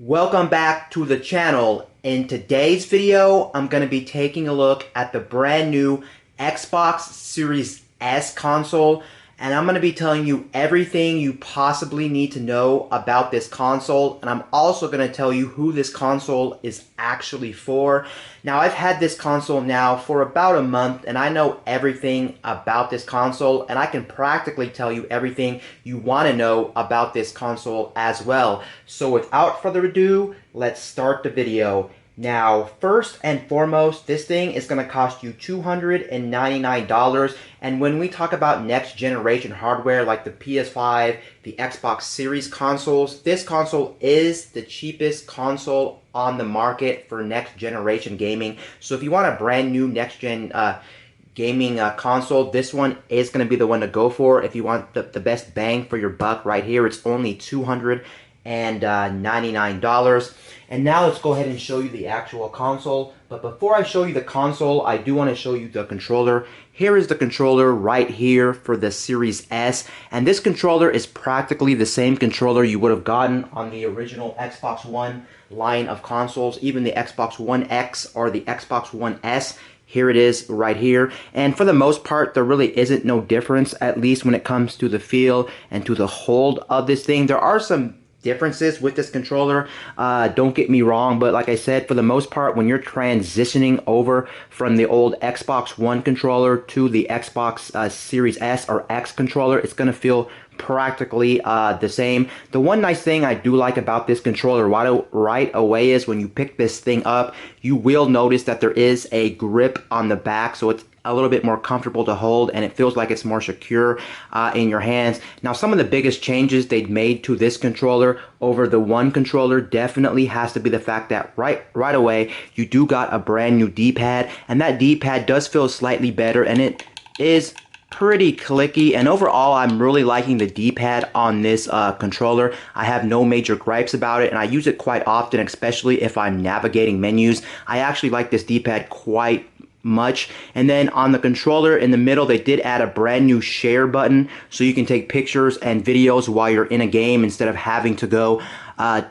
Welcome back to the channel. In today's video, I'm going to be taking a look at the brand new Xbox Series S console, and I'm going to be telling you everything you possibly need to know about this console, and I'm also going to tell you who this console is actually for. Now, I've had this console now for about a month, and I know everything about this console, and I can practically tell you everything you want to know about this console as well. So without further ado, let's start the video. Now, first and foremost, this thing is going to cost you $299, and when we talk about next generation hardware like the PS5, the Xbox Series consoles, this console is the cheapest console on the market for next generation gaming. So if you want a brand new next gen gaming console, this one is going to be the one to go for. If you want the best bang for your buck right here, it's only $299. And now let's go ahead and show you the actual console. But before I show you the console, I do want to show you the controller. Here is the controller right here for the Series S. And this controller is practically the same controller you would have gotten on the original Xbox One line of consoles, even the Xbox One X or the Xbox One S. Here it is right here, and for the most part there really isn't no difference, at least when it comes to the feel and to the hold of this thing. There are some differences with this controller, don't get me wrong, but like I said, for the most part, when you're transitioning over from the old Xbox One controller to the Xbox Series S or X controller, it's going to feel practically the same. The one nice thing I do like about this controller right away is when you pick this thing up, you will notice that there is a grip on the back, so it's a little bit more comfortable to hold, and it feels like it's more secure in your hands. Now, some of the biggest changes they've made to this controller over the One controller definitely has to be the fact that right away you do got a brand new D-pad, and that D-pad does feel slightly better, and it is pretty clicky, and overall I'm really liking the D-pad on this controller. I have no major gripes about it, and I use it quite often, especially if I'm navigating menus. I actually like this D-pad quite much. And then on the controller in the middle, they did add a brand new share button, so you can take pictures and videos while you're in a game instead of having to go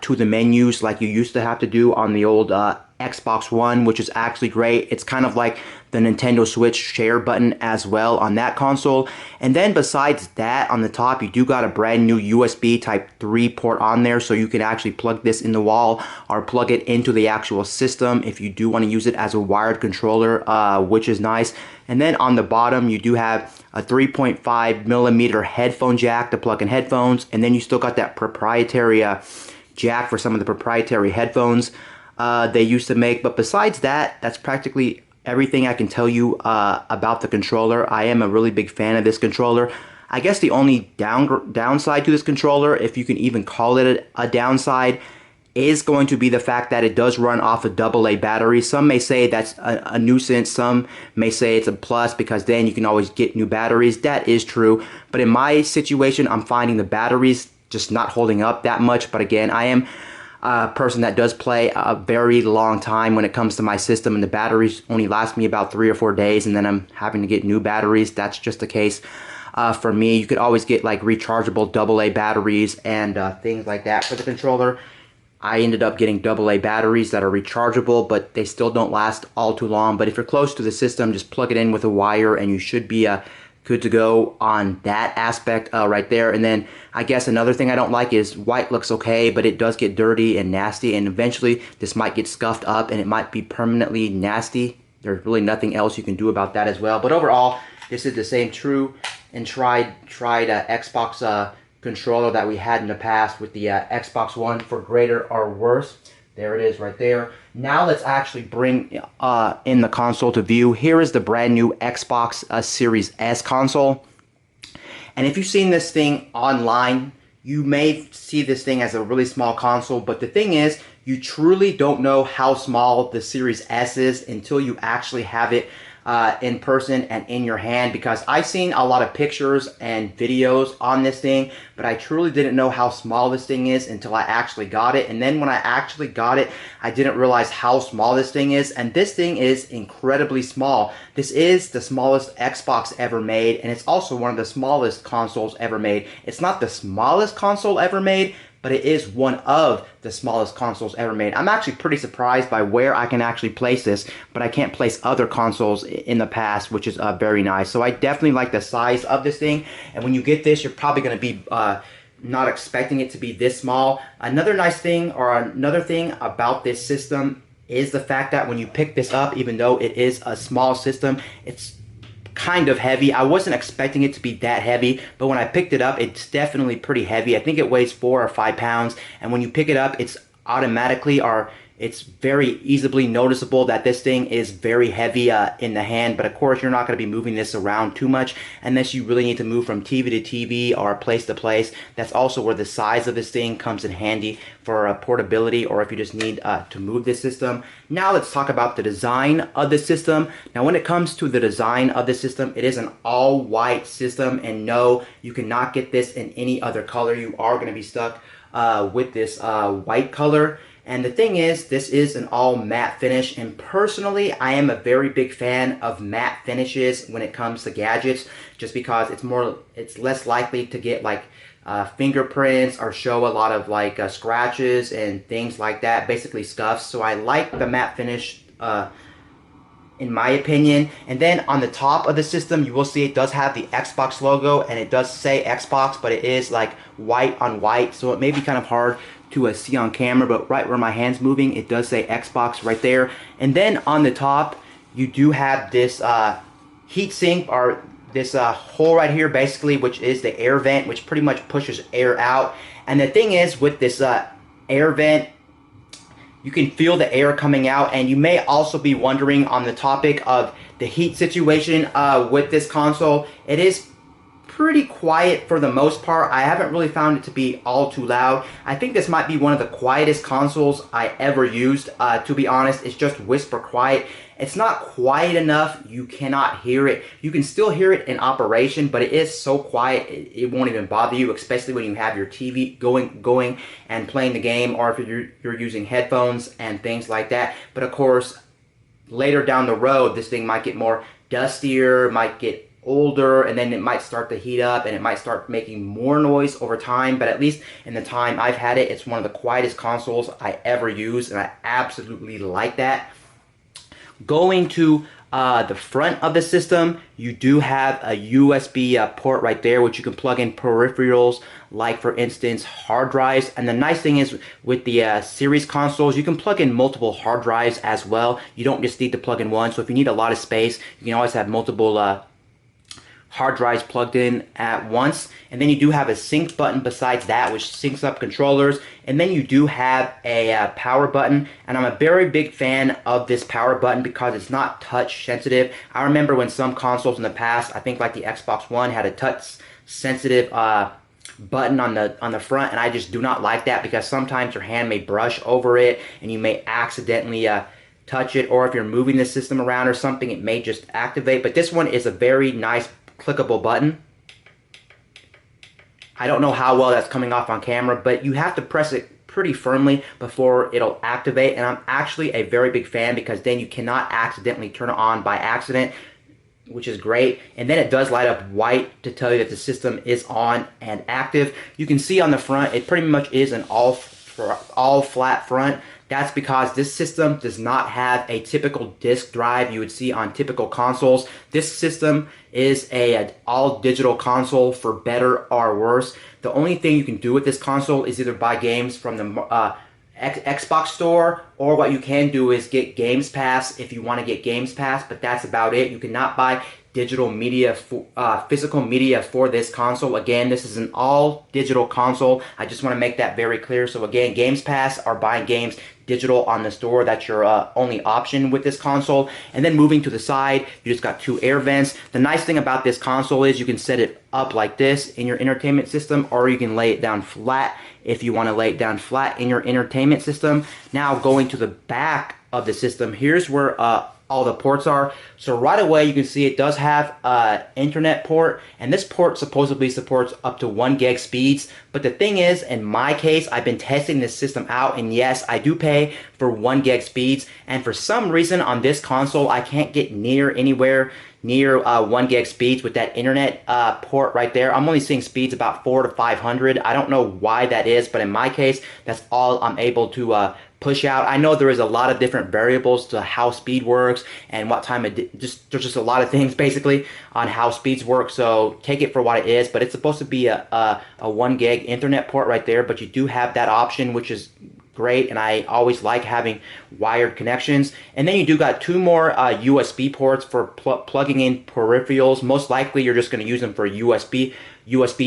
to the menus like you used to have to do on the old Xbox One, which is actually great. It's kind of like the Nintendo Switch share button as well on that console. And then besides that, on the top, you do got a brand new USB Type 3 port on there, so you can actually plug this in the wall or plug it into the actual system if you do want to use it as a wired controller, which is nice. And then on the bottom, you do have a 3.5 millimeter headphone jack to plug in headphones, and then you still got that proprietary jack for some of the proprietary headphones they used to make. But besides that, that's practically everything I can tell you about the controller. I am a really big fan of this controller. I guess the only downside to this controller, if you can even call it a downside, is going to be the fact that it does run off a AA battery. Some may say that's a nuisance. Some may say it's a plus because then you can always get new batteries. That is true. But in my situation, I'm finding the batteries just not holding up that much. But again, I am a person that does play a very long time when it comes to my system, and the batteries only last me about 3 or 4 days, and then I'm having to get new batteries. That's just the case for me. You could always get like rechargeable AA batteries and things like that for the controller. I ended up getting AA batteries that are rechargeable, but they still don't last all too long. But if you're close to the system, just plug it in with a wire and you should be good to go on that aspect right there. And then I guess another thing I don't like is white looks okay, but it does get dirty and nasty, and eventually this might get scuffed up and it might be permanently nasty. There's really nothing else you can do about that as well. But overall, this is the same true and tried Xbox controller that we had in the past with the Xbox One, for greater or worse. There it is right there. Now let's actually bring in the console to view. Here is the brand new Xbox Series S console. And if you've seen this thing online, you may see this thing as a really small console, but the thing is, you truly don't know how small the Series S is until you actually have it in person and in your hand, because I've seen a lot of pictures and videos on this thing, but I truly didn't know how small this thing is until I actually got it. And then when I actually got it, I didn't realize how small this thing is, and this thing is incredibly small. This is the smallest Xbox ever made, and it's also one of the smallest consoles ever made. It's not the smallest console ever made, but it is one of the smallest consoles ever made. I'm actually pretty surprised by where I can actually place this, but I can't place other consoles in the past, which is very nice. So I definitely like the size of this thing, and when you get this, you're probably going to be not expecting it to be this small. Another nice thing, or another thing about this system, is the fact that when you pick this up, even though it is a small system, it's kind of heavy. I wasn't expecting it to be that heavy, but when I picked it up, it's definitely pretty heavy. I think it weighs 4 or 5 pounds, and when you pick it up, it's automatically, or it's very easily noticeable that this thing is very heavy in the hand. But of course, you're not going to be moving this around too much unless you really need to move from TV to TV or place to place. That's also where the size of this thing comes in handy for portability, or if you just need to move this system. Now let's talk about the design of the system. Now when it comes to the design of the system, it is an all white system, and no, you cannot get this in any other color. You are going to be stuck with this white color. And the thing is, this is an all matte finish, and personally, I am a very big fan of matte finishes when it comes to gadgets, just because it's less likely to get like fingerprints or show a lot of like scratches and things like that, basically scuffs. So I like the matte finish in my opinion. And then on the top of the system, you will see it does have the Xbox logo, and it does say Xbox, but it is like white on white, so it may be kind of hard to see on camera, but right where my hand's moving, it does say Xbox right there. And then on the top, you do have this heat sink, or this hole right here, basically, which is the air vent, which pretty much pushes air out. And the thing is, with this air vent, you can feel the air coming out. And you may also be wondering on the topic of the heat situation with this console. It is pretty quiet for the most part. I haven't really found it to be all too loud. I think this might be one of the quietest consoles I ever used, to be honest. It's just whisper quiet. It's not quiet enough you cannot hear it. You can still hear it in operation, but it is so quiet it won't even bother you, especially when you have your TV going and playing the game, or if you're using headphones and things like that. But of course, later down the road, this thing might get more dustier, might get older, and then it might start to heat up, and it might start making more noise over time. But at least in the time I've had it, it's one of the quietest consoles I ever used, and I absolutely like that. Going to the front of the system, you do have a USB port right there, which you can plug in peripherals, like for instance hard drives. And the nice thing is, with the series consoles, you can plug in multiple hard drives as well. You don't just need to plug in one. So if you need a lot of space, you can always have multiple hard drives plugged in at once. And then you do have a sync button besides that, which syncs up controllers. And then you do have a power button, and I'm a very big fan of this power button because it's not touch sensitive. I remember when some consoles in the past, I think like the Xbox One, had a touch sensitive button on the front, and I just do not like that, because sometimes your hand may brush over it and you may accidentally touch it, or if you're moving the system around or something, it may just activate. But this one is a very nice clickable button. I don't know how well that's coming off on camera, but you have to press it pretty firmly before it'll activate. And I'm actually a very big fan, because then you cannot accidentally turn it on by accident, which is great. And then it does light up white to tell you that the system is on and active. You can see on the front, it pretty much is an all flat front. That's because this system does not have a typical disk drive you would see on typical consoles. This system is an all-digital console, for better or worse. The only thing you can do with this console is either buy games from the Xbox store, or what you can do is get Games Pass if you want to get Games Pass, but that's about it. You cannot buy digital media, physical media for this console. Again, this is an all-digital console. I just want to make that very clear. So again, Games Pass or buying games digital on the store, that's your only option with this console. And then moving to the side, you just got 2 air vents. The nice thing about this console is you can set it up like this in your entertainment system, or you can lay it down flat if you want to lay it down flat in your entertainment system. Now going to the back of the system, here's where all the ports are. So right away you can see it does have an internet port, and this port supposedly supports up to 1 gig speeds. But the thing is, in my case, I've been testing this system out, and yes, I do pay for 1 gig speeds, and for some reason on this console I can't get near anywhere near 1 gig speeds with that internet port right there. I'm only seeing speeds about 400 to 500. I don't know why that is, but in my case, that's all I'm able to push out. I know there is a lot of different variables to how speed works and what time there's just a lot of things basically on how speeds work, so take it for what it is. But it's supposed to be a 1 gig internet port right there, but you do have that option, which is great, and I always like having wired connections. And then you do got 2 more USB ports for plugging in peripherals. Most likely you're just going to use them for USB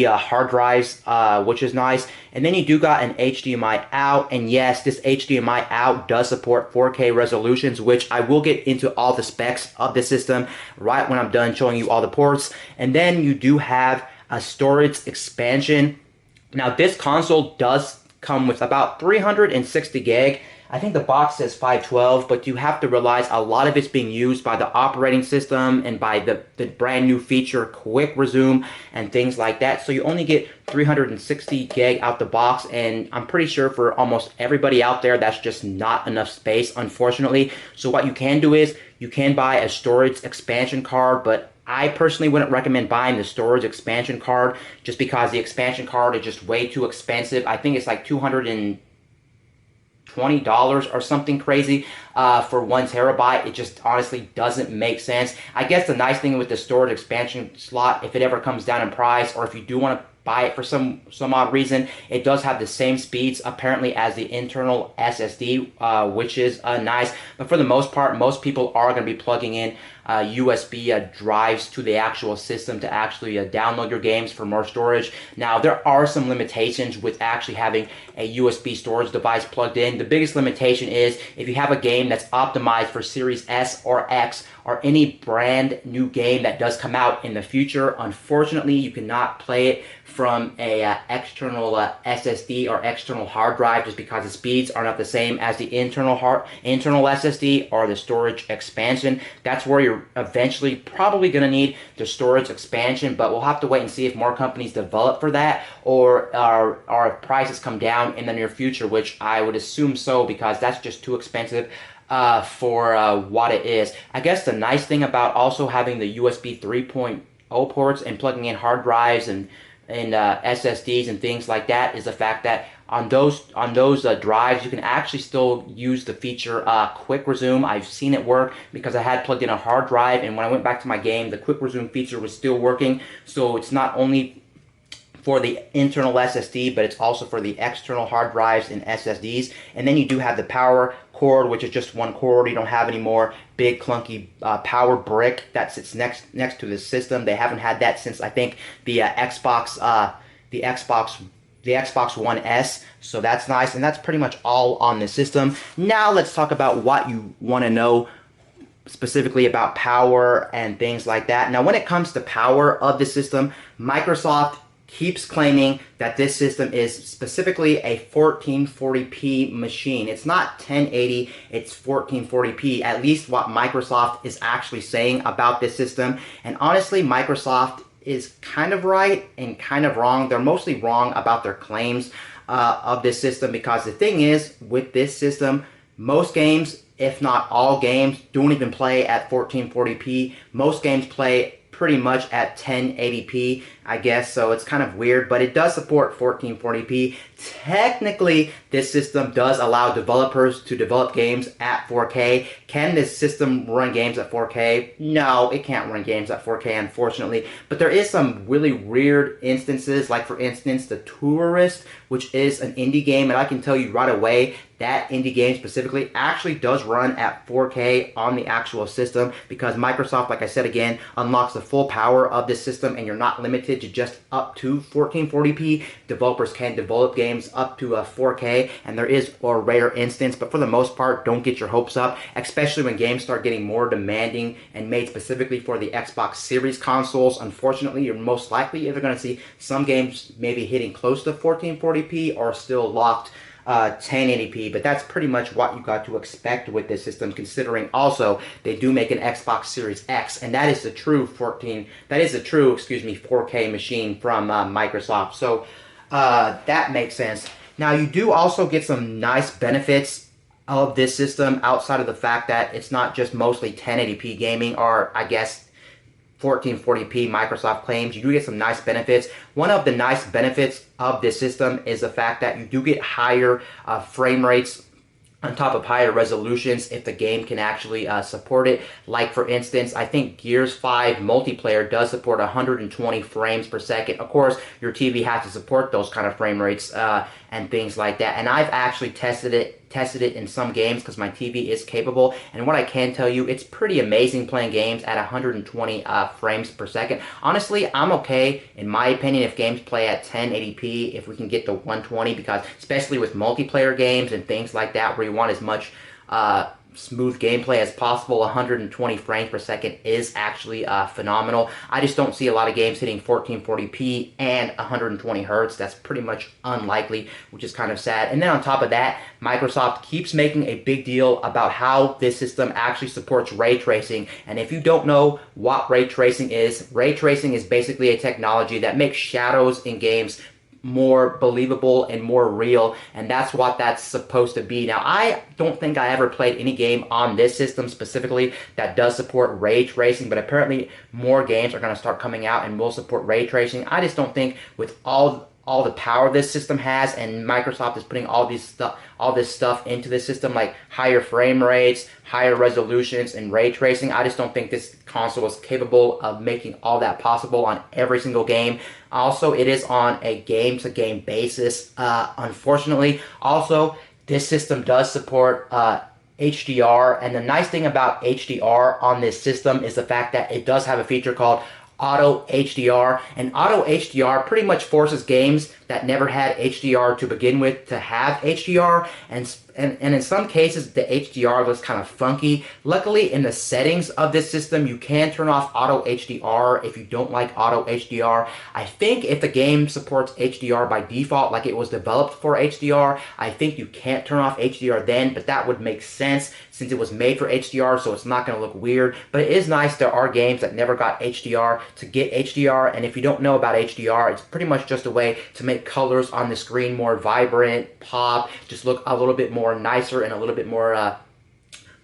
hard drives, which is nice. And then you do got an HDMI out, and yes, this HDMI out does support 4K resolutions, which I will get into all the specs of the system right when I'm done showing you all the ports. And then you do have a storage expansion. Now this console does come with about 360 gig. I think the box says 512, but you have to realize a lot of it's being used by the operating system and by the brand new feature Quick Resume and things like that. So you only get 360 gig out the box, and I'm pretty sure for almost everybody out there that's just not enough space, unfortunately. So what you can do is you can buy a storage expansion card, but I personally wouldn't recommend buying the storage expansion card just because the expansion card is just way too expensive. I think it's like $220 or something crazy for 1 terabyte. It just honestly doesn't make sense. I guess the nice thing with the storage expansion slot, if it ever comes down in price, or if you do want to buy it for some odd reason, it does have the same speeds apparently as the internal SSD, which is nice. But for the most part, most people are going to be plugging in USB drives to the actual system to actually download your games for more storage. Now, there are some limitations with actually having a USB storage device plugged in. The biggest limitation is if you have a game that's optimized for Series S or X, or any brand new game that does come out in the future, unfortunately, you cannot play it from a external SSD or external hard drive, just because the speeds are not the same as the internal SSD or the storage expansion. That's where you're eventually probably going to need the storage expansion, but we'll have to wait and see if more companies develop for that, or if prices come down in the near future, which I would assume so, because that's just too expensive for what it is. I guess the nice thing about also having the USB 3.0 ports and plugging in hard drives and SSDs and things like that is the fact that on those drives you can actually still use the feature Quick Resume. I've seen it work because I had plugged in a hard drive, and when I went back to my game, the Quick Resume feature was still working. So it's not only for the internal SSD, but it's also for the external hard drives and SSDs. And then you do have the power cord, which is just 1 cord. You don't have any more big clunky power brick that sits next to the system. They haven't had that since I think the Xbox One S. So that's nice, and that's pretty much all on the system. Now let's talk about what you want to know specifically about power and things like that. Now when it comes to power of the system, Microsoft keeps claiming that this system is specifically a 1440p machine. It's not 1080, it's 1440p, at least what Microsoft is actually saying about this system. And honestly, Microsoft is kind of right and kind of wrong. They're mostly wrong about their claims of this system, because the thing is, with this system, most games, if not all games, don't even play at 1440p. Most games play pretty much at 1080p, I guess, so it's kind of weird, but it does support 1440p. Technically, this system does allow developers to develop games at 4K. Can this system run games at 4K? No, it can't run games at 4K, unfortunately, but there is some really weird instances, like for instance, The Tourist, which is an indie game, and I can tell you right away, that indie game specifically actually does run at 4K on the actual system, because Microsoft, like I said again, unlocks the full power of this system, and you're not limited to just up to 1440p. Developers can develop games up to 4K, and there is a rare instance, but for the most part, don't get your hopes up, especially when games start getting more demanding and made specifically for the Xbox Series consoles. Unfortunately, you're most likely either going to see some games maybe hitting close to 1440p or still locked 1080p, but that's pretty much what you got to expect with this system, considering also they do make an Xbox Series X, and that is the true 4K machine from Microsoft. So that makes sense. Now you do also get some nice benefits of this system outside of the fact that it's not just mostly 1080p gaming, or I guess 1440p Microsoft claims. You do get some nice benefits. One of the nice benefits of this system is the fact that you do get higher frame rates on top of higher resolutions if the game can actually support it. Like for instance, I think Gears 5 multiplayer does support 120 frames per second. Of course, your TV has to support those kind of frame rates and things like that. And I've actually tested it in some games because my TV is capable, and what I can tell you, it's pretty amazing playing games at 120 frames per second. Honestly, I'm okay, in my opinion, if games play at 1080p, if we can get to 120, because especially with multiplayer games and things like that where you want as much smooth gameplay as possible, 120 frames per second is actually phenomenal. I just don't see a lot of games hitting 1440p and 120 hertz. That's pretty much unlikely, which is kind of sad. And then on top of that, Microsoft keeps making a big deal about how this system actually supports ray tracing. And if you don't know what ray tracing is basically a technology that makes shadows in games more believable and more real, and that's what that's supposed to be. Now, I don't think I ever played any game on this system specifically that does support ray tracing, but apparently more games are going to start coming out and will support ray tracing. I just don't think with all the power this system has, and Microsoft is putting all this stuff into the system, like higher frame rates, higher resolutions, and ray tracing. I just don't think this console is capable of making all that possible on every single game. Also, it is on a game-to-game basis, unfortunately. Also, this system does support HDR, and the nice thing about HDR on this system is the fact that it does have a feature called Auto HDR, and Auto HDR pretty much forces games that never had HDR to begin with to have HDR, and in some cases the HDR looks kind of funky. Luckily, in the settings of this system, you can turn off Auto HDR if you don't like Auto HDR. I think if the game supports HDR by default, like it was developed for HDR, I think you can't turn off HDR then, but that would make sense since it was made for HDR, so it's not going to look weird. But it is nice there are games that never got HDR to get HDR, and if you don't know about HDR, it's pretty much just a way to make colors on the screen more vibrant, pop, just look a little bit more nicer and a little bit more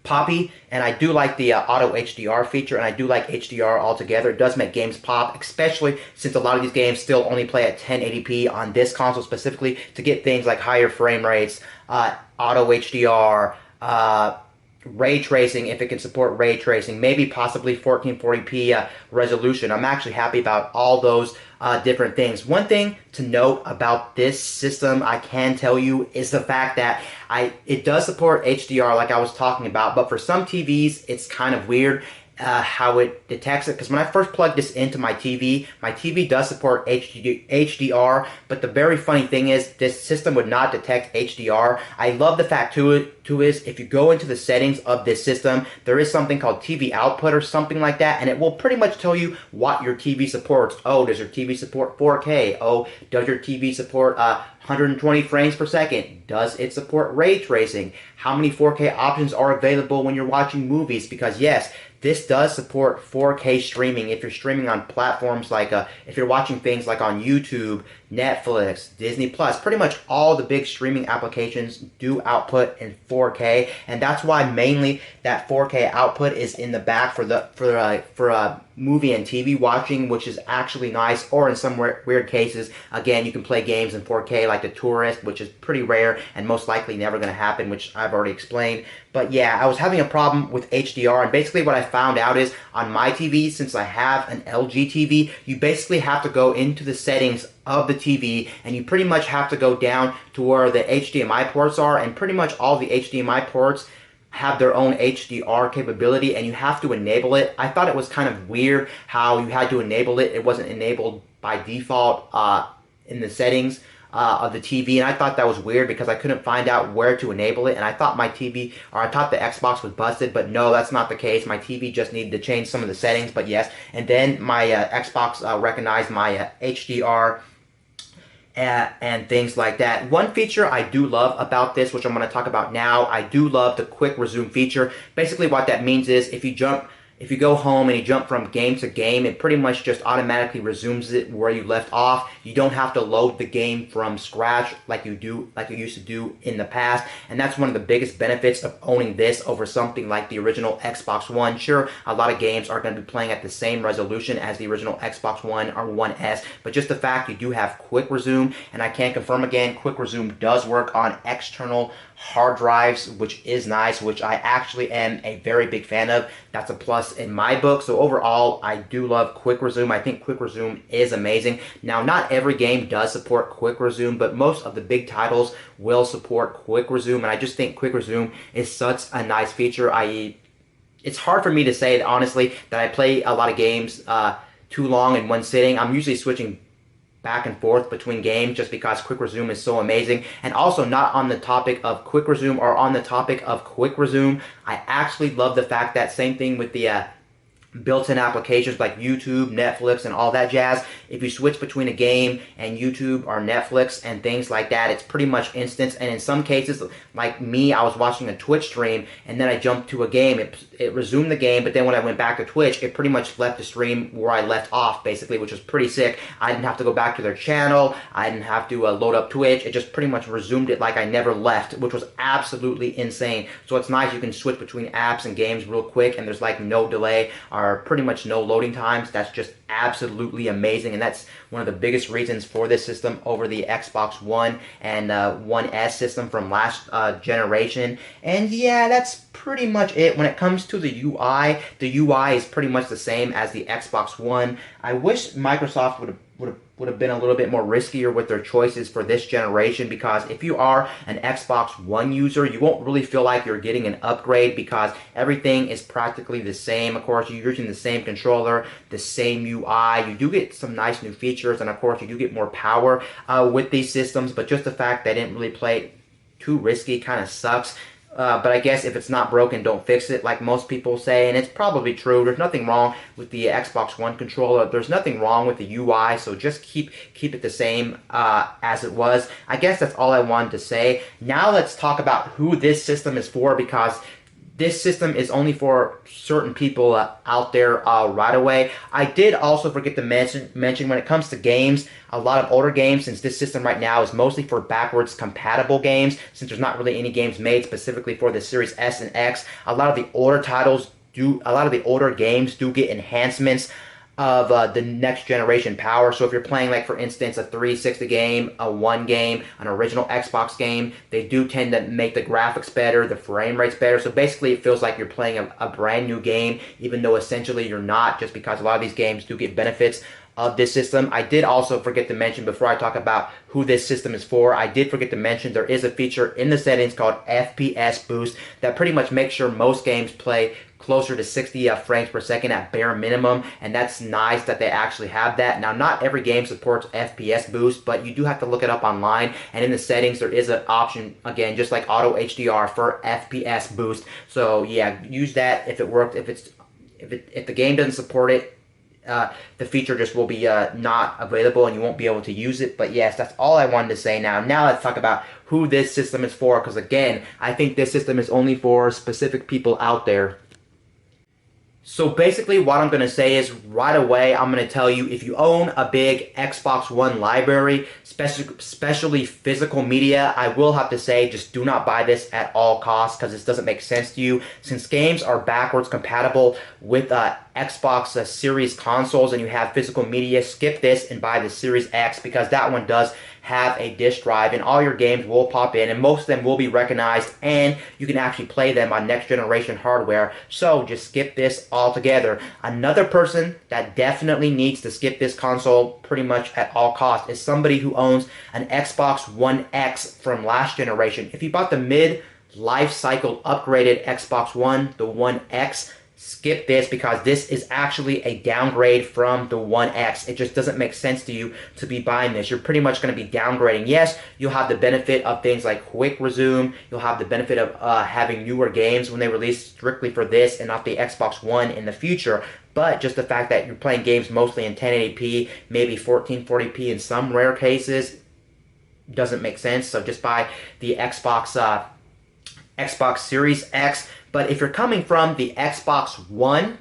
poppy. And I do like the Auto HDR feature, and I do like HDR altogether. It does make games pop, especially since a lot of these games still only play at 1080p on this console specifically, to get things like higher frame rates, Auto HDR, ray tracing, if it can support ray tracing, maybe possibly 1440p resolution. I'm actually happy about all those different things. One thing to note about this system, I can tell you, is the fact that it does support HDR like I was talking about, but for some TVs it's kind of weird how it detects it, because when I first plugged this into my TV does support HDR, but the very funny thing is this system would not detect HDR. I love the fact too is if you go into the settings of this system, there is something called TV output or something like that, and it will pretty much tell you what your TV supports. Oh, does your TV support 4K? Oh, does your TV support 120 frames per second? Does it support ray tracing? How many 4K options are available when you're watching movies? Because yes, this does support 4K streaming if you're streaming on platforms like, if you're watching things like on YouTube, Netflix, Disney Plus, pretty much all the big streaming applications do output in 4K, and that's why mainly that 4K output is in the back for movie and TV watching, which is actually nice. Or in some weird cases, again, you can play games in 4K like The Tourist, which is pretty rare and most likely never going to happen, which I've already explained. But yeah, I was having a problem with HDR, and basically what I found out is on my TV, since I have an LG TV, you basically have to go into the settings of the TV, and you pretty much have to go down to where the HDMI ports are, and pretty much all the HDMI ports have their own HDR capability, and you have to enable it. I thought it was kind of weird how you had to enable it. It wasn't enabled by default in the settings of the TV, and I thought that was weird because I couldn't find out where to enable it, and I thought my TV, or I thought the Xbox was busted, but no, that's not the case. My TV just needed to change some of the settings, but yes. And then my Xbox recognized my HDR and things like that. One feature I do love about this, which I'm going to talk about now, I do love the quick resume feature. Basically what that means is if you jump if you go home and you jump from game to game, it pretty much just automatically resumes it where you left off. You don't have to load the game from scratch like you used to do in the past. And that's one of the biggest benefits of owning this over something like the original Xbox One. Sure, a lot of games are going to be playing at the same resolution as the original Xbox One or One S, but just the fact you do have quick resume, and I can confirm again, quick resume does work on external hard drives, which is nice, which I actually am a very big fan of. That's a plus in my book. So overall, I do love quick resume. I think quick resume is amazing. Now, not every game does support quick resume, but most of the big titles will support quick resume, and I just think quick resume is such a nice feature. It's hard for me to say, honestly, that I play a lot of games too long in one sitting. I'm usually switching back and forth between games just because quick resume is so amazing. And also, not on the topic of quick resume or on the topic of quick resume, I actually love the fact that same thing with the built-in applications like YouTube, Netflix, and all that jazz. If you switch between a game and YouTube or Netflix and things like that, it's pretty much instant. And in some cases, like me, I was watching a Twitch stream and then I jumped to a game. It resumed the game, but then when I went back to Twitch, it pretty much left the stream where I left off, basically, which was pretty sick. I didn't have to go back to their channel. I didn't have to load up Twitch. It just pretty much resumed it like I never left, which was absolutely insane. So it's nice you can switch between apps and games real quick, and there's like no delay or pretty much no loading times. That's just absolutely amazing, and that's one of the biggest reasons for this system over the Xbox One and One S system from last generation. And yeah, that's pretty much it. When it comes to the UI is pretty much the same as the Xbox One. I wish Microsoft would have been a little bit more riskier with their choices for this generation, because if you are an Xbox One user, you won't really feel like you're getting an upgrade because everything is practically the same. Of course, you're using the same controller, the same UI. You do get some nice new features, and of course, you do get more power with these systems, but just the fact they didn't really play too risky kind of sucks. But I guess if it's not broken, don't fix it, like most people say, and it's probably true. There's nothing wrong with the Xbox One controller. There's nothing wrong with the UI, so just keep it the same as it was. I guess that's all I wanted to say. Now let's talk about who this system is for, because this system is only for certain people out there right away. I did also forget to mention when it comes to games, a lot of older games, since this system right now is mostly for backwards compatible games, since there's not really any games made specifically for the Series S and X, a lot of the older games do get enhancements of the next generation power. So if you're playing, like for instance, a 360 game, a One game, an original Xbox game, they do tend to make the graphics better, the frame rates better. So basically it feels like you're playing a brand new game, even though essentially you're not, just because a lot of these games do get benefits of this system. I did also forget to mention, before I talk about who this system is for, I did forget to mention there is a feature in the settings called FPS Boost that pretty much makes sure most games play closer to 60 frames per second at bare minimum, and that's nice that they actually have that. Now, not every game supports FPS Boost, but you do have to look it up online, and in the settings there is an option, again, just like Auto HDR, for FPS Boost. So yeah, use that if it works. If the game doesn't support it, the feature just will be not available and you won't be able to use it. But yes, that's all I wanted to say. Now let's talk about who this system is for, because again, I think this system is only for specific people out there. So basically what I'm going to say is, right away, I'm going to tell you, if you own a big Xbox One library, especially physical media, I will have to say, just do not buy this at all costs, because this doesn't make sense to you. Since games are backwards compatible with Xbox Series consoles and you have physical media, skip this and buy the Series X, because that one does have a disk drive and all your games will pop in and most of them will be recognized and you can actually play them on next generation hardware. So just skip this altogether. Another person that definitely needs to skip this console pretty much at all costs is somebody who owns an Xbox One X from last generation. If you bought the mid-life cycle upgraded Xbox One, the One X, skip this, because this is actually a downgrade from the One X. It just doesn't make sense to you to be buying this. You're pretty much going to be downgrading. Yes, you'll have the benefit of things like quick resume. You'll have the benefit of having newer games when they release strictly for this and not the Xbox One in the future. But just the fact that you're playing games mostly in 1080p, maybe 1440p in some rare cases, doesn't make sense. So just buy the Xbox Series X. But if you're coming from the Xbox One,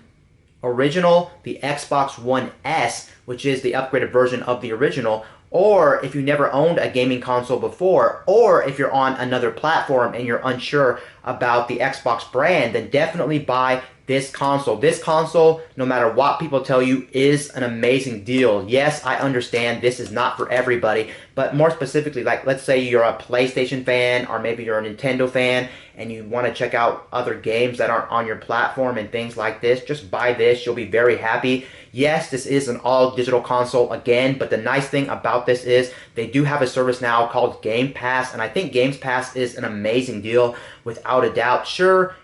original, the Xbox One S, which is the upgraded version of the original, or if you never owned a gaming console before, or if you're on another platform and you're unsure about the Xbox brand, then definitely buy this console. This console, no matter what people tell you, is an amazing deal. Yes, I understand this is not for everybody, but more specifically, like let's say you're a PlayStation fan or maybe you're a Nintendo fan and you want to check out other games that aren't on your platform and things like this, just buy this. You'll be very happy. Yes, this is an all-digital console again, but the nice thing about this is they do have a service now called Game Pass, and I think Game Pass is an amazing deal without a doubt. Sure,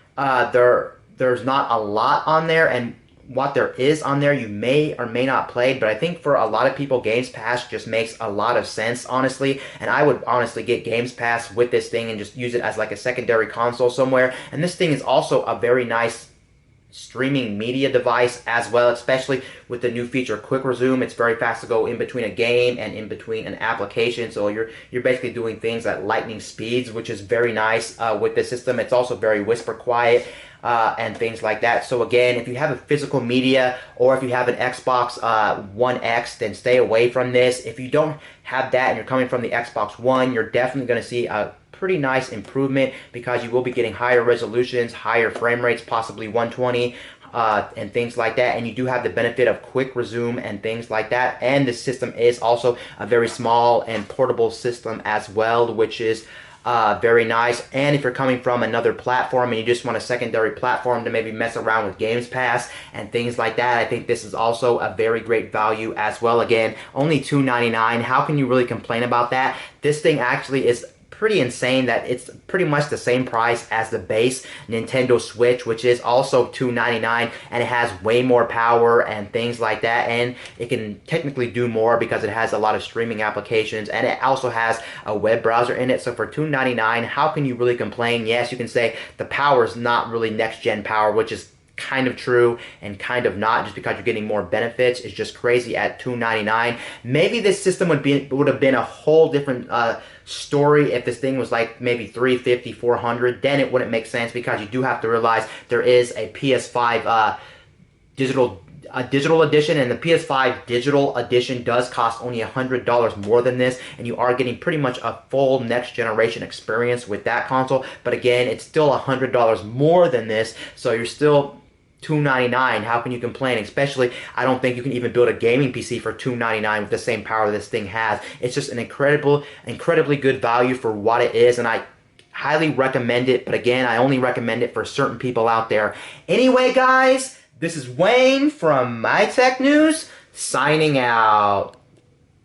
there's not a lot on there, and what there is on there you may or may not play, but I think for a lot of people Games Pass just makes a lot of sense, honestly, and I would honestly get Games Pass with this thing and just use it as like a secondary console somewhere. And this thing is also a very nice streaming media device as well, especially with the new feature Quick Resume. It's very fast to go in between a game and in between an application, so you're basically doing things at lightning speeds, which is very nice with this system. It's also very whisper quiet and things like that. So again, if you have a physical media or if you have an Xbox One X, then stay away from this. If you don't have that and you're coming from the Xbox One, you're definitely going to see a pretty nice improvement because you will be getting higher resolutions, higher frame rates, possibly 120 and things like that, and you do have the benefit of Quick Resume and things like that. And this system is also a very small and portable system as well, which is very nice. And if you're coming from another platform and you just want a secondary platform to maybe mess around with Games Pass and things like that, I think this is also a very great value as well. Again, only $2.99. How can you really complain about that? This thing actually is pretty insane that it's pretty much the same price as the base Nintendo Switch, which is also $2.99, and it has way more power and things like that, and it can technically do more because it has a lot of streaming applications, and it also has a web browser in it. So for $2.99, how can you really complain? Yes, you can say the power is not really next-gen power, which is kind of true and kind of not, just because you're getting more benefits. It's just crazy at $2.99. Maybe this system would have been a whole different story if this thing was like maybe $350, $400. Then it wouldn't make sense, because you do have to realize there is a PS5 digital edition, and the PS5 digital edition does cost only $100 more than this, and you are getting pretty much a full next generation experience with that console. But again, it's still $100 more than this, so you're still $2.99. How can you complain? Especially, I don't think you can even build a gaming PC for $2.99 with the same power this thing has. It's just an incredibly good value for what it is, and I highly recommend it. But again, I only recommend it for certain people out there. Anyway, guys, this is Wayne from MyTech News, signing out.